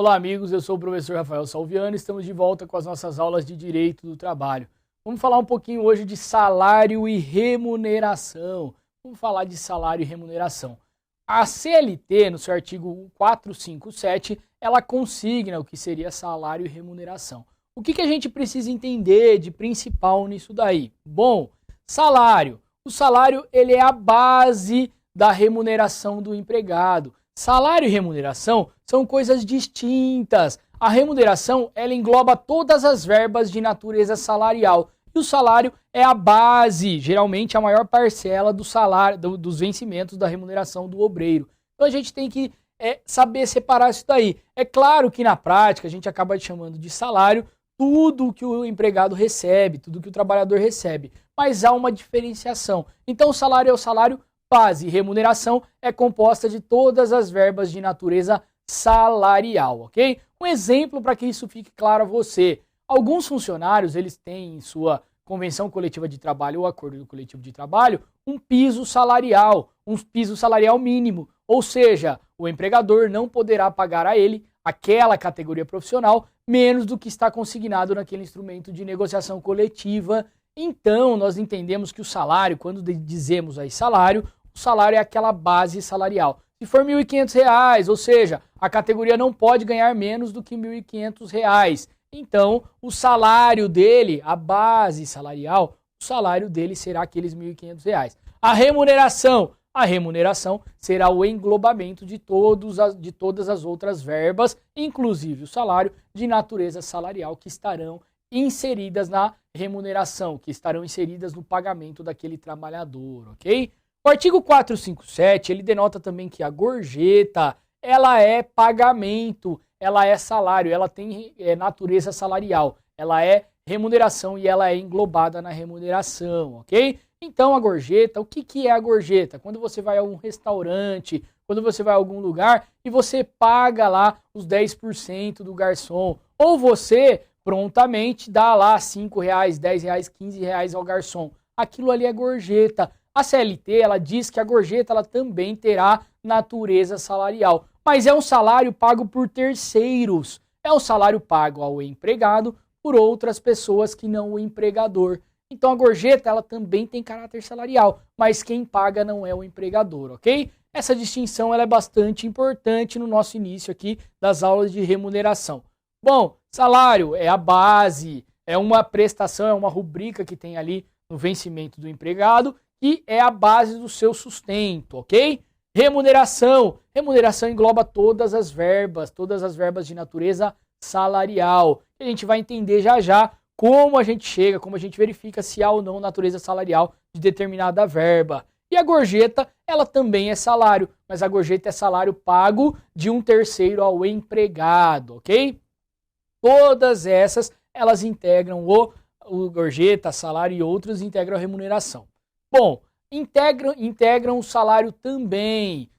Olá, amigos, eu sou o professor Rafael Salviano e estamos de volta com as nossas aulas de Direito do Trabalho. Vamos falar um pouquinho hoje de salário e remuneração. Vamos falar de salário e remuneração. A CLT, no seu artigo 457, ela consigna o que seria salário e remuneração. O que a gente precisa entender de principal nisso daí? Bom, salário. O salário ele é a base da remuneração do empregado. Salário e remuneração são coisas distintas. A remuneração ela engloba todas as verbas de natureza salarial. E o salário é a base, geralmente a maior parcela do salário, dos vencimentos da remuneração do obreiro. Então a gente tem que saber separar isso daí. É claro que na prática a gente acaba chamando de salário tudo que o empregado recebe, tudo que o trabalhador recebe. Mas há uma diferenciação. Então o salário é o salário base e remuneração é composta de todas as verbas de natureza salarial, ok? Um exemplo para que isso fique claro a você. Alguns funcionários, eles têm em sua convenção coletiva de trabalho ou acordo coletivo de trabalho, um piso salarial mínimo. Ou seja, o empregador não poderá pagar a ele, aquela categoria profissional, menos do que está consignado naquele instrumento de negociação coletiva. Então, nós entendemos que o salário, quando dizemos aí salário, o salário é aquela base salarial. Se for R$ 1.500, ou seja, a categoria não pode ganhar menos do que R$ 1.500. Então, o salário dele, a base salarial, o salário dele será aqueles R$ 1.500. A remuneração será o englobamento de todas as outras verbas, inclusive o salário, de natureza salarial que estarão inseridas na remuneração, que estarão inseridas no pagamento daquele trabalhador, ok? O artigo 457, ele denota também que a gorjeta, ela é pagamento, ela é salário, ela tem natureza salarial, ela é remuneração e ela é englobada na remuneração, ok? Então a gorjeta, o que é a gorjeta? Quando você vai a um restaurante, quando você vai a algum lugar e você paga lá os 10% do garçom, ou você prontamente dá lá R$ 5, R$ 10, R$ 15 ao garçom. Aquilo ali é gorjeta. A CLT, ela diz que a gorjeta ela também terá natureza salarial, mas é um salário pago por terceiros. É um salário pago ao empregado por outras pessoas que não o empregador. Então a gorjeta ela também tem caráter salarial, mas quem paga não é o empregador, ok? Essa distinção ela é bastante importante no nosso início aqui das aulas de remuneração. Bom, salário é a base, é uma prestação, é uma rubrica que tem ali no vencimento do empregado, que é a base do seu sustento, ok? Remuneração engloba todas as verbas de natureza salarial. A gente vai entender já como a gente chega, como a gente verifica se há ou não natureza salarial de determinada verba. E a gorjeta, ela também é salário, mas a gorjeta é salário pago de um terceiro ao empregado, ok? Todas essas, elas integram o gorjeta, salário e outros integram a remuneração. Bom, integram o salário também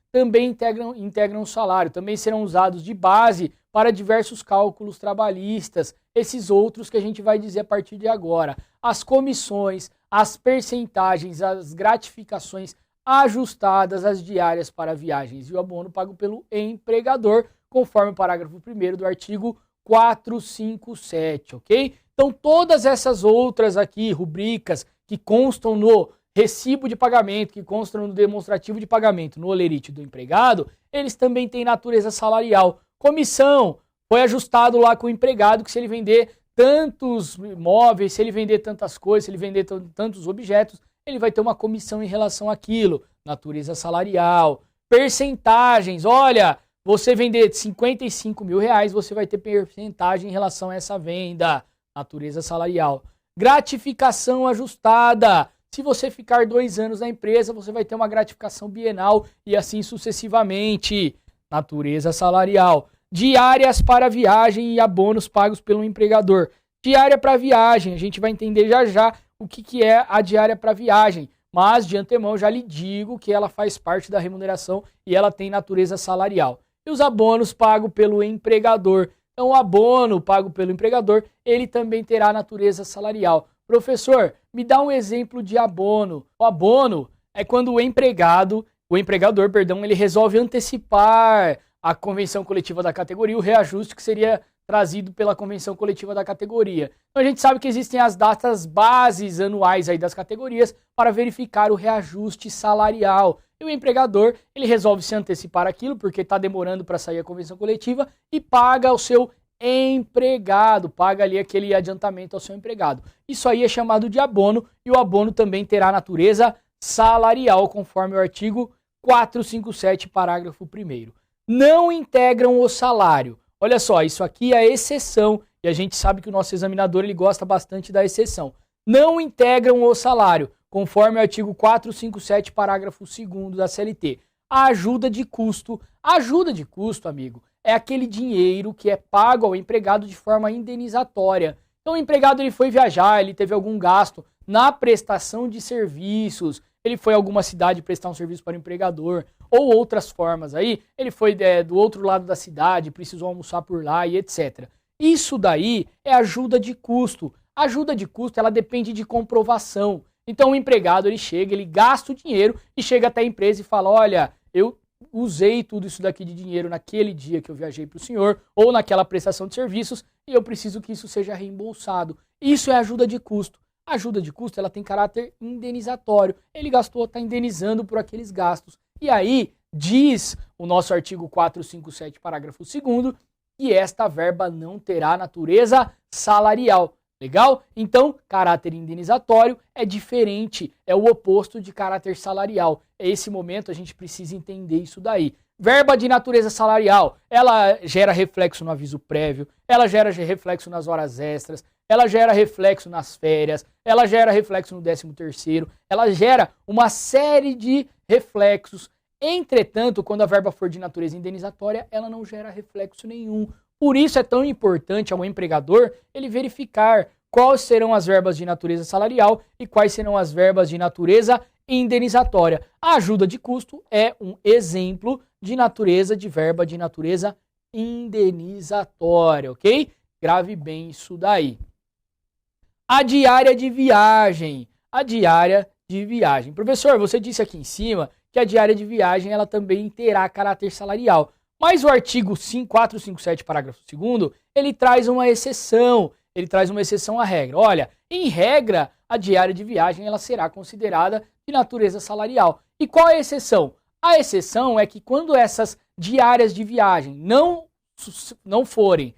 integram o salário, também serão usados de base para diversos cálculos trabalhistas, esses outros que a gente vai dizer a partir de agora. As comissões, as percentagens, as gratificações ajustadas às diárias para viagens e o abono pago pelo empregador, conforme o parágrafo 1º do artigo 457, ok? Então todas essas outras aqui, rubricas, que constam no recibo de pagamento, que constam no demonstrativo de pagamento, no holerite do empregado, eles também têm natureza salarial. Comissão, foi ajustado lá com o empregado que se ele vender tantos imóveis, se ele vender tantas coisas, se ele vender tantos objetos, ele vai ter uma comissão em relação àquilo, natureza salarial. Percentagens, olha, você vender R$55 mil, você vai ter percentagem em relação a essa venda, natureza salarial. Gratificação ajustada. Se você ficar 2 anos na empresa, você vai ter uma gratificação bienal e assim sucessivamente. Natureza salarial. Diárias para viagem e abonos pagos pelo empregador. Diária para viagem, a gente vai entender já o que é a diária para viagem. Mas de antemão já lhe digo que ela faz parte da remuneração e ela tem natureza salarial. E os abonos pagos pelo empregador. Então o abono pago pelo empregador, ele também terá natureza salarial. Professor, me dá um exemplo de abono. O abono é quando o empregador, ele resolve antecipar a convenção coletiva da categoria, o reajuste que seria trazido pela convenção coletiva da categoria. Então a gente sabe que existem as datas bases anuais aí das categorias para verificar o reajuste salarial. E o empregador, ele resolve se antecipar aquilo, porque está demorando para sair a convenção coletiva, e paga ao seu empregado, paga ali aquele adiantamento ao seu empregado. Isso aí é chamado de abono, e o abono também terá natureza salarial, conforme o artigo 457, parágrafo 1º. Não integram o salário. Olha só, isso aqui é a exceção, e a gente sabe que o nosso examinador ele gosta bastante da exceção. Não integram o salário, conforme o artigo 457, parágrafo 2º da CLT. A ajuda de custo. A ajuda de custo, amigo, é aquele dinheiro que é pago ao empregado de forma indenizatória. Então o empregado ele foi viajar, ele teve algum gasto na prestação de serviços, ele foi a alguma cidade prestar um serviço para o empregador, ou outras formas aí, ele foi do outro lado da cidade, precisou almoçar por lá e etc. Isso daí é ajuda de custo. A ajuda de custo, ela depende de comprovação. Então o empregado, ele chega, ele gasta o dinheiro e chega até a empresa e fala, olha, eu usei tudo isso daqui de dinheiro naquele dia que eu viajei para o senhor, ou naquela prestação de serviços, e eu preciso que isso seja reembolsado. Isso é ajuda de custo. A ajuda de custo, ela tem caráter indenizatório. Ele gastou, está indenizando por aqueles gastos. E aí, diz o nosso artigo 457, parágrafo 2º, que esta verba não terá natureza salarial. Legal? Então, caráter indenizatório é diferente, é o oposto de caráter salarial. Esse momento a gente precisa entender isso daí. Verba de natureza salarial, ela gera reflexo no aviso prévio, ela gera reflexo nas horas extras, ela gera reflexo nas férias, ela gera reflexo no 13º, ela gera uma série de reflexos. Entretanto, quando a verba for de natureza indenizatória, ela não gera reflexo nenhum. Por isso é tão importante ao empregador ele verificar quais serão as verbas de natureza salarial e quais serão as verbas de natureza indenizatória. A ajuda de custo é um exemplo de natureza de verba de natureza indenizatória, ok? Grave bem isso daí. A diária de viagem. A diária de viagem. Professor, você disse aqui em cima que a diária de viagem ela também terá caráter salarial. Mas o artigo 457, parágrafo 2º, ele traz uma exceção. Ele traz uma exceção à regra. Olha, em regra, a diária de viagem ela será considerada de natureza salarial. E qual é a exceção? A exceção é que quando essas diárias de viagem não forem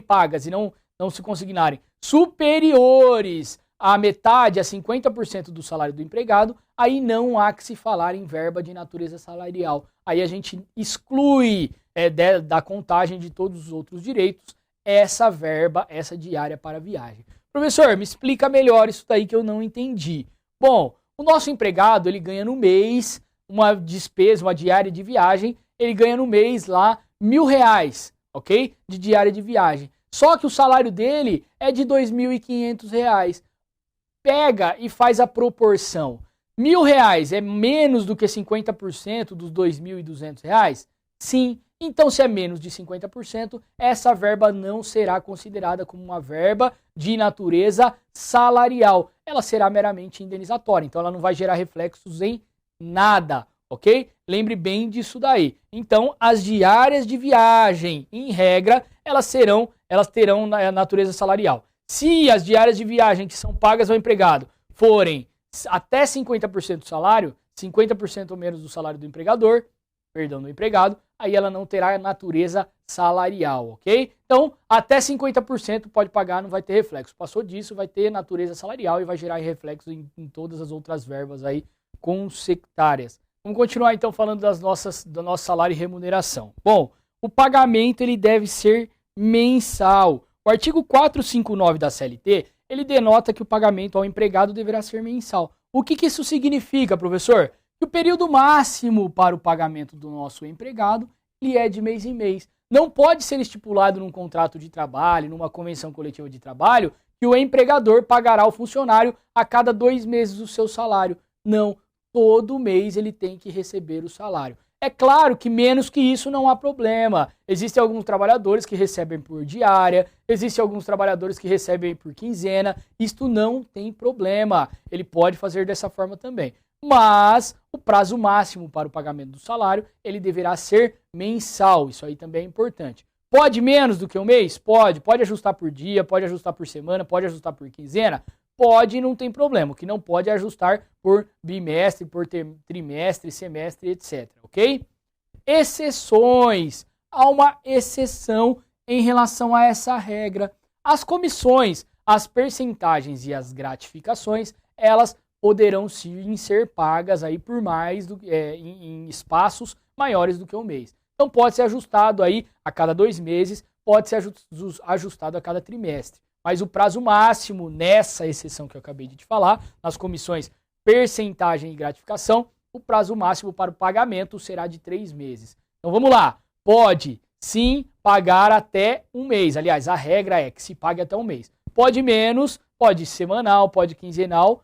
pagas e não se consignarem superiores à metade, a 50% do salário do empregado, aí não há que se falar em verba de natureza salarial. Aí a gente exclui da contagem de todos os outros direitos essa verba, essa diária para viagem. Professor, me explica melhor isso daí que eu não entendi. Bom, o nosso empregado, ele ganha no mês uma despesa, uma diária de viagem, ele ganha no mês lá R$1.000, ok? De diária de viagem. Só que o salário dele é de R$2.500. Pega e faz a proporção. R$1.000 é menos do que 50% dos R$2.200? Sim. Então, se é menos de 50%, essa verba não será considerada como uma verba de natureza salarial. Ela será meramente indenizatória. Então, ela não vai gerar reflexos em nada, ok? Lembre bem disso daí. Então, as diárias de viagem, em regra, elas terão natureza salarial. Se as diárias de viagem que são pagas ao empregado forem até 50% do salário, 50% ou menos do salário do empregado, aí ela não terá natureza salarial, ok? Então, até 50% pode pagar, não vai ter reflexo. Passou disso, vai ter natureza salarial e vai gerar reflexo em todas as outras verbas aí consectárias. Vamos continuar então falando do nosso salário e remuneração. Bom, o pagamento ele deve ser mensal. O artigo 459 da CLT, ele denota que o pagamento ao empregado deverá ser mensal. O que isso significa, professor? Que o período máximo para o pagamento do nosso empregado ele é de mês em mês. Não pode ser estipulado num contrato de trabalho, numa convenção coletiva de trabalho, que o empregador pagará ao funcionário a cada 2 meses o seu salário. Não, todo mês ele tem que receber o salário. É claro que menos que isso não há problema. Existem alguns trabalhadores que recebem por diária, existem alguns trabalhadores que recebem por quinzena. Isto não tem problema. Ele pode fazer dessa forma também. mas o prazo máximo para o pagamento do salário, ele deverá ser mensal. Isso aí também é importante. Pode menos do que um mês? Pode. Pode ajustar por dia, pode ajustar por semana, pode ajustar por quinzena? Pode, não tem problema. O que não pode é ajustar por bimestre, por trimestre, semestre, etc. Ok? Exceções. Há uma exceção em relação a essa regra. As comissões, as percentagens e as gratificações, elas poderão sim ser pagas aí por mais em espaços maiores do que um mês. Então pode ser ajustado aí a cada 2 meses, pode ser ajustado a cada trimestre. Mas o prazo máximo nessa exceção que eu acabei de te falar, nas comissões percentagem e gratificação, o prazo máximo para o pagamento será de 3 meses. Então vamos lá, pode sim pagar até um mês. Aliás, a regra é que se pague até um mês. Pode menos, pode semanal, pode quinzenal,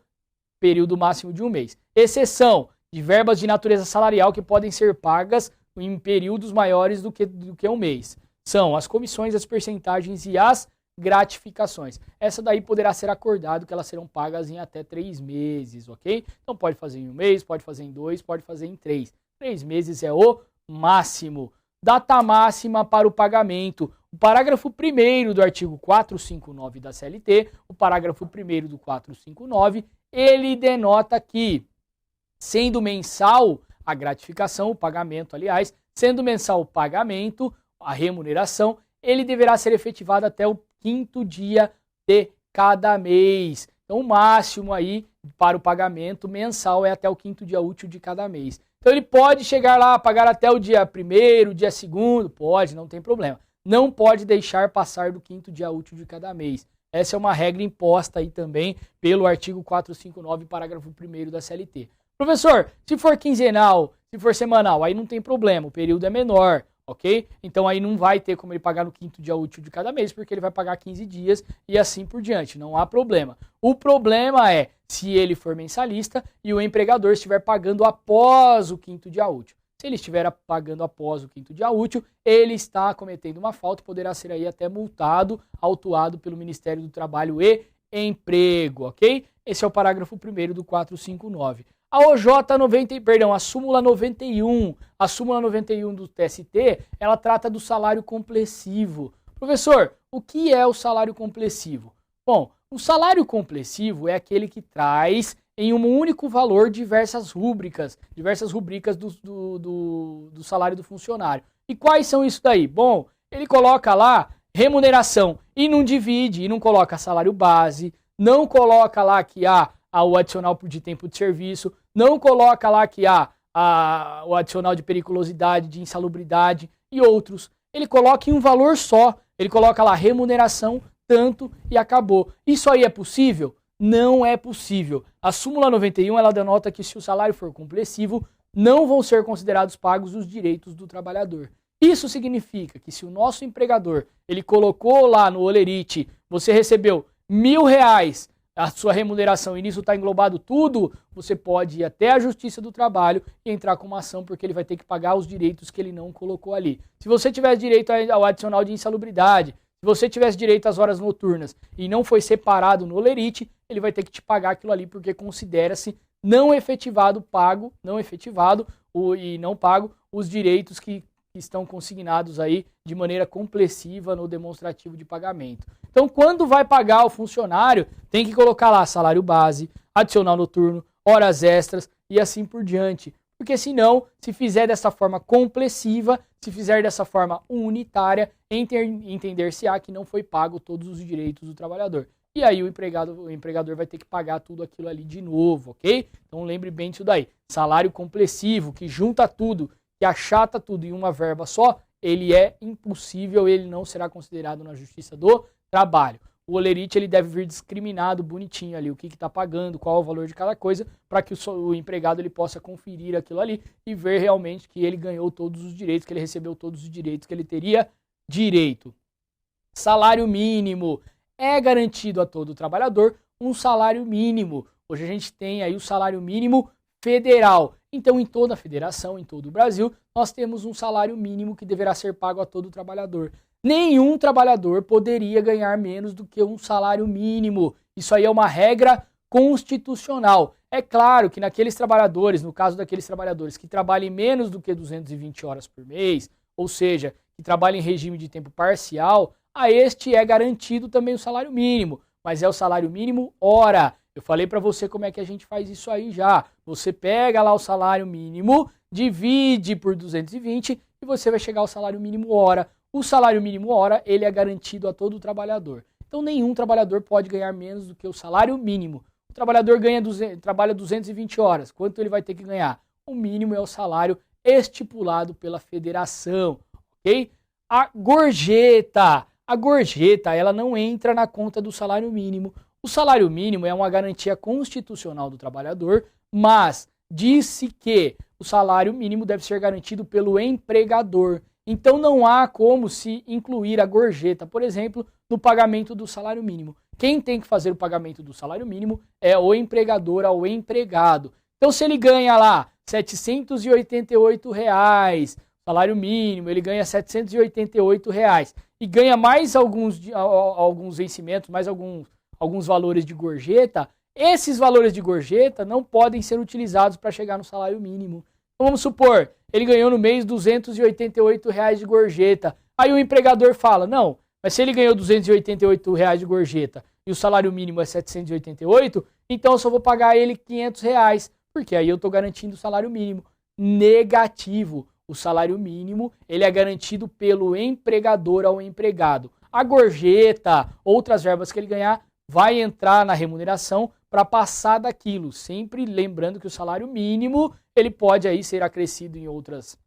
período máximo de um mês. Exceção de verbas de natureza salarial que podem ser pagas em períodos maiores do que um mês. São as comissões, as percentagens e as gratificações. Essa daí poderá ser acordado que elas serão pagas em até 3 meses, ok? Então pode fazer em um mês, pode fazer em 2, pode fazer em 3. 3 meses é o máximo. Data máxima para o pagamento. O parágrafo 1º do artigo 459 da CLT, o parágrafo 1º do 459, ele denota que, sendo mensal a gratificação, o pagamento, aliás, sendo mensal o pagamento, a remuneração, ele deverá ser efetivado até o 5º dia de cada mês. Então, o máximo aí para o pagamento mensal é até o 5º dia útil de cada mês. Então, ele pode chegar lá, pagar até o dia 1º, dia 2º, pode, não tem problema. Não pode deixar passar do 5º dia útil de cada mês. Essa é uma regra imposta aí também pelo artigo 459, parágrafo 1º da CLT. Professor, se for quinzenal, se for semanal, aí não tem problema, o período é menor, ok? Então aí não vai ter como ele pagar no 5º dia útil de cada mês, porque ele vai pagar 15 dias e assim por diante, não há problema. O problema é se ele for mensalista e o empregador estiver pagando após o 5º dia útil. Se ele estiver pagando após o 5º dia útil, ele está cometendo uma falta e poderá ser aí até multado, autuado pelo Ministério do Trabalho e Emprego, ok? Esse é o parágrafo 1º do 459. A súmula 91. A súmula 91 do TST, ela trata do salário complessivo. Professor, o que é o salário complessivo? Bom, o salário complessivo é aquele que traz em um único valor diversas rubricas do salário do funcionário. E quais são isso daí? Bom, ele coloca lá remuneração e não divide, e não coloca salário base, não coloca lá que há o adicional de tempo de serviço, não coloca lá que há o adicional de periculosidade, de insalubridade e outros. Ele coloca em um valor só, ele coloca lá remuneração, tanto e acabou. Isso aí é possível? Não é possível. A súmula 91, ela denota que se o salário for complessivo, não vão ser considerados pagos os direitos do trabalhador. Isso significa que se o nosso empregador, ele colocou lá no Olerite, você recebeu R$1.000 a sua remuneração e nisso está englobado tudo, você pode ir até a Justiça do Trabalho e entrar com uma ação porque ele vai ter que pagar os direitos que ele não colocou ali. Se você tivesse direito ao adicional de insalubridade, se você tivesse direito às horas noturnas e não foi separado no Olerite, ele vai ter que te pagar aquilo ali porque considera-se não efetivado e não pago os direitos que estão consignados aí de maneira complessiva no demonstrativo de pagamento. Então, quando vai pagar o funcionário, tem que colocar lá salário base, adicional noturno, horas extras e assim por diante. Porque senão, se fizer dessa forma complessiva, se fizer dessa forma unitária, entender-se-á que não foi pago todos os direitos do trabalhador. E aí o empregador vai ter que pagar tudo aquilo ali de novo, ok? Então lembre bem disso daí. Salário complessivo, que junta tudo, que achata tudo em uma verba só, ele é impossível, ele não será considerado na Justiça do Trabalho. O Olerite, ele deve vir discriminado, bonitinho ali, o que está pagando, qual é o valor de cada coisa, para que o empregado ele possa conferir aquilo ali e ver realmente que ele ganhou todos os direitos, que ele recebeu todos os direitos que ele teria direito. Salário mínimo. É garantido a todo trabalhador um salário mínimo. Hoje a gente tem aí o salário mínimo federal. Então, em toda a federação, em todo o Brasil, nós temos um salário mínimo que deverá ser pago a todo trabalhador. Nenhum trabalhador poderia ganhar menos do que um salário mínimo. Isso aí é uma regra constitucional. É claro que naqueles trabalhadores, no caso daqueles trabalhadores que trabalhem menos do que 220 horas por mês, ou seja, que trabalhem em regime de tempo parcial, a este é garantido também o salário mínimo, mas é o salário mínimo hora. Eu falei para você como é que a gente faz isso aí já. Você pega lá o salário mínimo, divide por 220 e você vai chegar ao salário mínimo hora. O salário mínimo hora, ele é garantido a todo trabalhador. Então nenhum trabalhador pode ganhar menos do que o salário mínimo. O trabalhador trabalha 220 horas. Quanto ele vai ter que ganhar? O mínimo é o salário estipulado pela federação, ok? A gorjeta, ela não entra na conta do salário mínimo. O salário mínimo é uma garantia constitucional do trabalhador, mas disse que o salário mínimo deve ser garantido pelo empregador. Então não há como se incluir a gorjeta, por exemplo, no pagamento do salário mínimo. Quem tem que fazer o pagamento do salário mínimo é o empregador ao empregado. Então se ele ganha lá R$ 788, salário mínimo, ele ganha R$ 788 e ganha mais alguns vencimentos, mais alguns valores de gorjeta, esses valores de gorjeta não podem ser utilizados para chegar no salário mínimo. Então, vamos supor, ele ganhou no mês R$ 288 de gorjeta. Aí o empregador fala, não, mas se ele ganhou R$ 288 de gorjeta e o salário mínimo é 788, então eu só vou pagar ele R$ 500, porque aí eu estou garantindo o salário mínimo. Negativo. O salário mínimo, ele é garantido pelo empregador ao empregado. A gorjeta, outras verbas que ele ganhar, vai entrar na remuneração para passar daquilo. Sempre lembrando que o salário mínimo, ele pode aí ser acrescido em outras,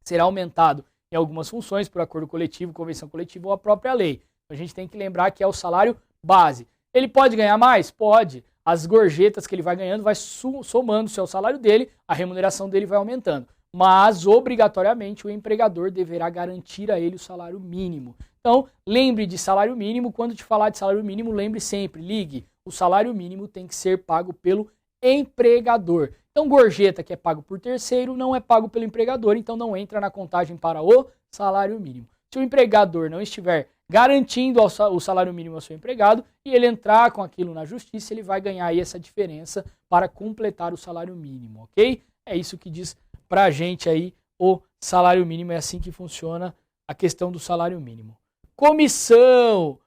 será aumentado em algumas funções por acordo coletivo, convenção coletiva ou a própria lei. A gente tem que lembrar que é o salário base. Ele pode ganhar mais? Pode. As gorjetas que ele vai ganhando vai somando-se ao salário dele, a remuneração dele vai aumentando. Mas, obrigatoriamente, o empregador deverá garantir a ele o salário mínimo. Então, lembre de salário mínimo. Quando te falar de salário mínimo, lembre sempre, ligue. O salário mínimo tem que ser pago pelo empregador. Então, gorjeta que é pago por terceiro não é pago pelo empregador, então não entra na contagem para o salário mínimo. Se o empregador não estiver garantindo o salário mínimo ao seu empregado e ele entrar com aquilo na justiça, ele vai ganhar aí essa diferença para completar o salário mínimo, ok? É isso que diz pra gente aí o salário mínimo, é assim que funciona a questão do salário mínimo. Comissão,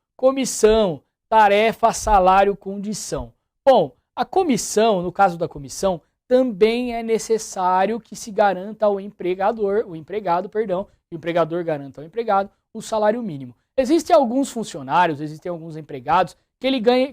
tarefa, salário, condição. Bom, a comissão, no caso da comissão, também é necessário que se garanta ao empregador, o empregador garanta ao empregado o salário mínimo. Existem alguns funcionários, existem alguns empregados que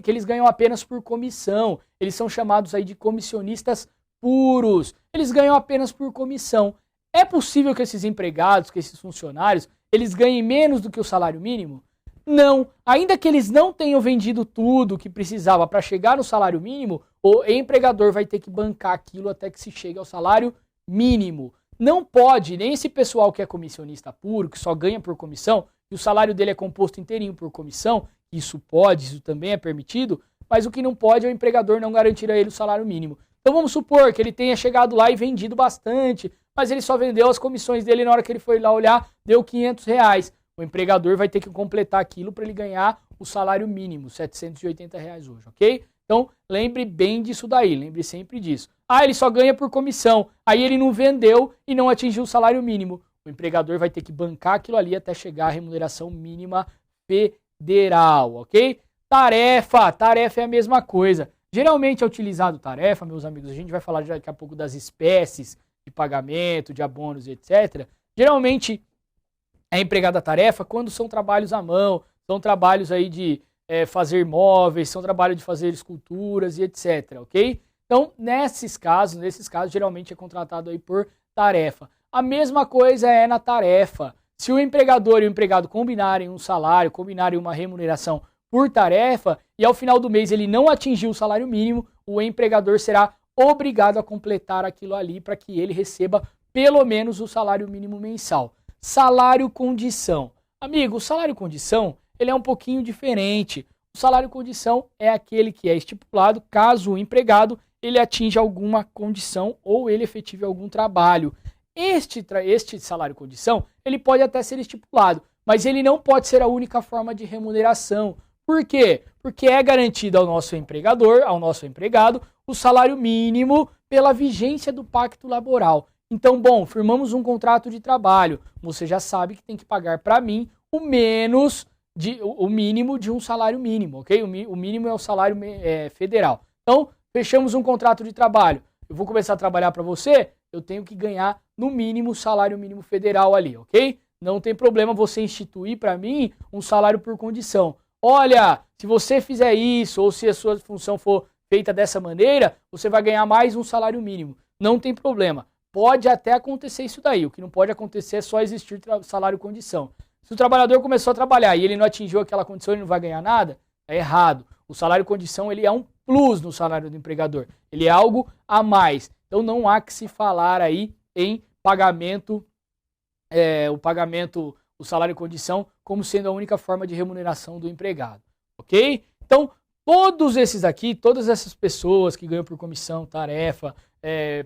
eles ganham apenas por comissão. Eles são chamados aí de comissionistas puros. Eles ganham apenas por comissão. É possível que esses empregados, que esses funcionários, eles ganhem menos do que o salário mínimo? Não. Ainda que eles não tenham vendido tudo que precisava para chegar no salário mínimo, o empregador vai ter que bancar aquilo até que se chegue ao salário mínimo. Não pode, nem esse pessoal que é comissionista puro, que só ganha por comissão, e o salário dele é composto inteirinho por comissão, isso pode, isso também é permitido, mas o que não pode é o empregador não garantir a ele o salário mínimo. Então vamos supor que ele tenha chegado lá e vendido bastante, mas ele só vendeu as comissões dele na hora que ele foi lá olhar, deu R$ 500. O empregador vai ter que completar aquilo para ele ganhar o salário mínimo, R$ 780 hoje, ok? Então lembre bem disso daí, lembre sempre disso. Ah, ele só ganha por comissão, aí ele não vendeu e não atingiu o salário mínimo. O empregador vai ter que bancar aquilo ali até chegar à remuneração mínima federal, ok? Tarefa é a mesma coisa. Geralmente é utilizado tarefa, meus amigos, a gente vai falar daqui a pouco das espécies de pagamento, de abonos e etc. Geralmente é empregada a tarefa quando são trabalhos à mão, são trabalhos aí de fazer móveis, são trabalhos de fazer esculturas e etc, ok? Então, nesses casos, geralmente é contratado aí por tarefa. A mesma coisa é na tarefa. Se o empregador e o empregado combinarem um salário, combinarem uma remuneração por tarefa, e ao final do mês ele não atingiu o salário mínimo, o empregador será obrigado a completar aquilo ali para que ele receba pelo menos o salário mínimo mensal. Salário condição. Amigo, o salário condição, ele é um pouquinho diferente. O salário condição é aquele que é estipulado caso o empregado ele atinja alguma condição ou ele efetive algum trabalho. Este salário condição, ele pode até ser estipulado, mas ele não pode ser a única forma de remuneração. Por quê? Porque é garantido ao nosso empregador, ao nosso empregado, o salário mínimo pela vigência do pacto laboral. Então, bom, firmamos um contrato de trabalho. Você já sabe que tem que pagar para mim o mínimo de um salário mínimo, ok? O mínimo é o salário federal. Então, fechamos um contrato de trabalho. Eu vou começar a trabalhar para você, eu tenho que ganhar no mínimo o salário mínimo federal ali, ok? Não tem problema você instituir para mim um salário por condição. Olha, se você fizer isso, ou se a sua função for feita dessa maneira, você vai ganhar mais um salário mínimo. Não tem problema. Pode até acontecer isso daí. O que não pode acontecer é só existir salário condição. Se o trabalhador começou a trabalhar e ele não atingiu aquela condição, ele não vai ganhar nada, é errado. O salário condição ele é um plus no salário do empregador. Ele é algo a mais. Então não há que se falar aí em pagamento, o salário condição como sendo a única forma de remuneração do empregado. Ok? Então, todas essas pessoas que ganham por comissão, tarefa,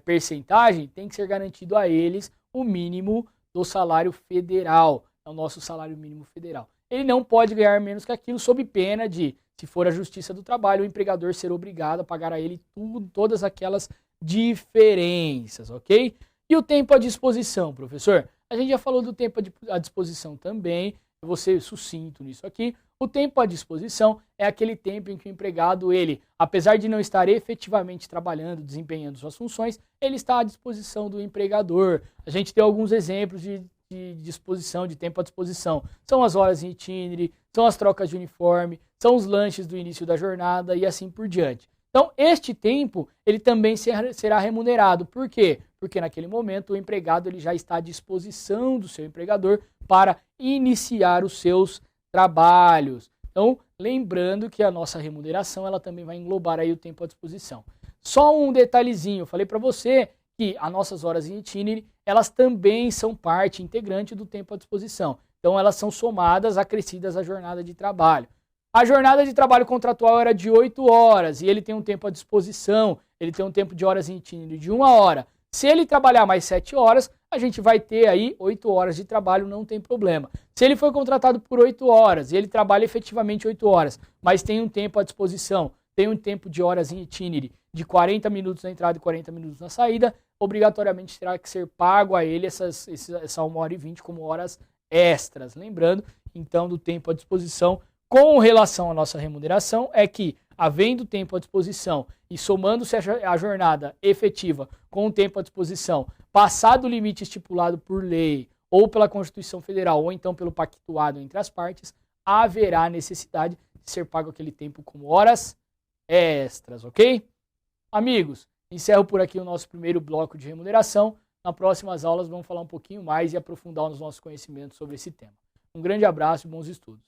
percentagem, tem que ser garantido a eles o mínimo do salário federal. É o nosso salário mínimo federal. Ele não pode ganhar menos que aquilo, sob pena de, se for a Justiça do Trabalho, o empregador ser obrigado a pagar a ele todas aquelas diferenças, ok? E o tempo à disposição, professor? A gente já falou do tempo à disposição também, eu vou ser sucinto nisso aqui. O tempo à disposição é aquele tempo em que o empregado, ele, apesar de não estar efetivamente trabalhando, desempenhando suas funções, ele está à disposição do empregador. A gente tem alguns exemplos de disposição, de tempo à disposição. São as horas em itinerário, são as trocas de uniforme, são os lanches do início da jornada e assim por diante. Então, este tempo, ele também será remunerado. Por quê? Porque naquele momento o empregado ele já está à disposição do seu empregador para iniciar os seus trabalhos. Então, lembrando que a nossa remuneração, ela também vai englobar aí o tempo à disposição. Só um detalhezinho, eu falei para você que as nossas horas em itinerário, elas também são parte integrante do tempo à disposição. Então, elas são somadas, acrescidas à jornada de trabalho. A jornada de trabalho contratual era de 8 horas e ele tem um tempo à disposição, ele tem um tempo de horas em itinerário de 1 hora. Se ele trabalhar mais 7 horas, a gente vai ter aí 8 horas de trabalho, não tem problema. Se ele foi contratado por 8 horas e ele trabalha efetivamente 8 horas, mas tem um tempo à disposição, tem um tempo de horas em itinerário de 40 minutos na entrada e 40 minutos na saída, obrigatoriamente terá que ser pago a ele essa 1 hora e 20 como horas extras. Lembrando, então, do tempo à disposição com relação à nossa remuneração, é que, havendo tempo à disposição e somando-se a jornada efetiva com o tempo à disposição, passado o limite estipulado por lei, ou pela Constituição Federal, ou então pelo pactuado entre as partes, haverá necessidade de ser pago aquele tempo como horas extras, ok? Amigos, encerro por aqui o nosso primeiro bloco de remuneração. Nas próximas aulas vamos falar um pouquinho mais e aprofundar os nossos conhecimentos sobre esse tema. Um grande abraço e bons estudos.